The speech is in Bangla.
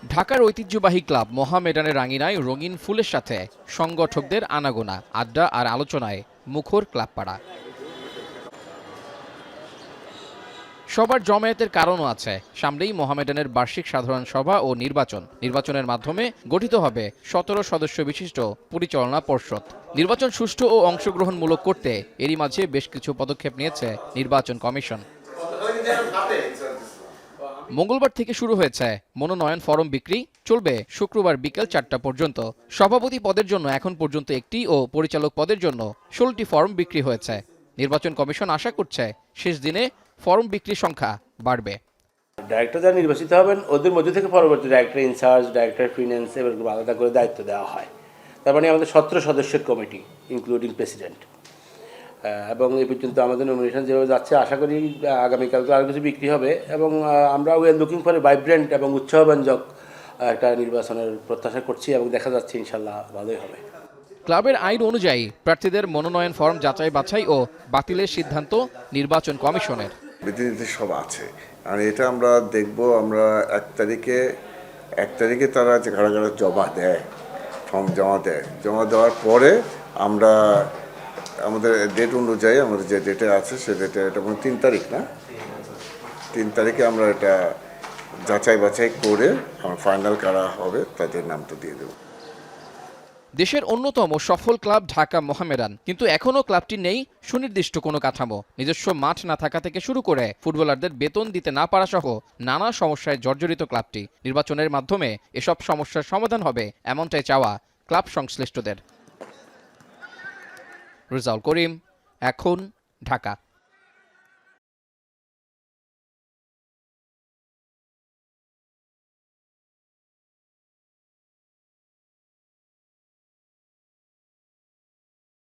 ঢাকার ঐতিহ্যবাহী ক্লাব মোহামেডানের রাঙিনায় রঙিন ফুলের সাথে সংগঠকদের আনাগোনা, আড্ডা আর আলোচনায় মুখর ক্লাবপাড়া। সবার জমায়েতের কারণও আছে। সামনেই মোহামেডানের বার্ষিক সাধারণ সভা ও নির্বাচনের মাধ্যমে গঠিত হবে ১৭ সদস্য বিশিষ্ট পরিচালনা পর্ষদ। নির্বাচন সুষ্ঠু ও অংশগ্রহণমূলক করতে এরই মাঝে বেশ কিছু পদক্ষেপ নিয়েছে নির্বাচন কমিশন। মঙ্গলবার থেকে শুরু হয়েছে মনোনয়ন ফরম বিক্রি, চলবে শুক্রবার বিকেল ৪টা পর্যন্ত। সভাপতি পদের জন্য এখন পর্যন্ত একটি ও পরিচালক পদের জন্য ১৬টি ফরম বিক্রি হয়েছে। নির্বাচন কমিশন আশা করছে শেষ দিনে ফরম বিক্রির সংখ্যা বাড়বে। ডাইরেক্টর যারা নির্বাচিত হবেন ওদের মধ্যে থেকে পরবর্তী ডাইরেক্টর ইনচার্জ, ডাইরেক্টর ফিন্যান্স এবার আলাদা করে দায়িত্ব দেওয়া হয়। তার মানে আমাদের ১৭ সদস্যের কমিটি ইনক্লুডিং প্রেসিডেন্ট। এবং এই পর্যন্ত আমাদের নমিনেশন যেভাবে যাচ্ছে আশা করি আগামীকালকে আরও কিছু বিক্রি হবে এবং আমরা we are looking for a vibrant এবং উৎসাহব্যঞ্জক একটা নির্বাচনের প্রত্যাশা করছি এবং দেখা যাচ্ছে ইনশাল্লাহ ভালোই হবে। ক্লাবের আইন অনুযায়ী প্রার্থীদের মনোনয়ন ফরম যাচাই বাছাই ও বাতিলের সিদ্ধান্ত নির্বাচন কমিশনের। বিধিনিষেধ সব আছে আর এটা আমরা দেখব। আমরা এক তারিখে তারা যে কারা জমা দেয়, ফর্ম জমা দেওয়ার পরে আমরা আমাদের ডেট অনুযায়ী আমাদের যে ডেটে আছে সে ডেটে, এটা ৩ তারিখ না, ৩ তারিখে আমরা এটা যাচাই বাছাই করে ফাইনাল কারা হবে তাদের নামটা দিয়ে দেব। দেশের অন্যতম সফল ক্লাব ঢাকা মোহামেডান, কিন্তু এখনও ক্লাবটি নেই সুনির্দিষ্ট কোনো কাঠামো। নিজস্ব মাঠ না থাকা থেকে শুরু করে ফুটবলারদের বেতন দিতে না পারা সহ নানা সমস্যায় জর্জরিত ক্লাবটি। নির্বাচনের মাধ্যমে এসব সমস্যার সমাধান হবে এমনটাই চাওয়া ক্লাব সংশ্লিষ্টদের। রেজাউল করিম, এখন, ঢাকা।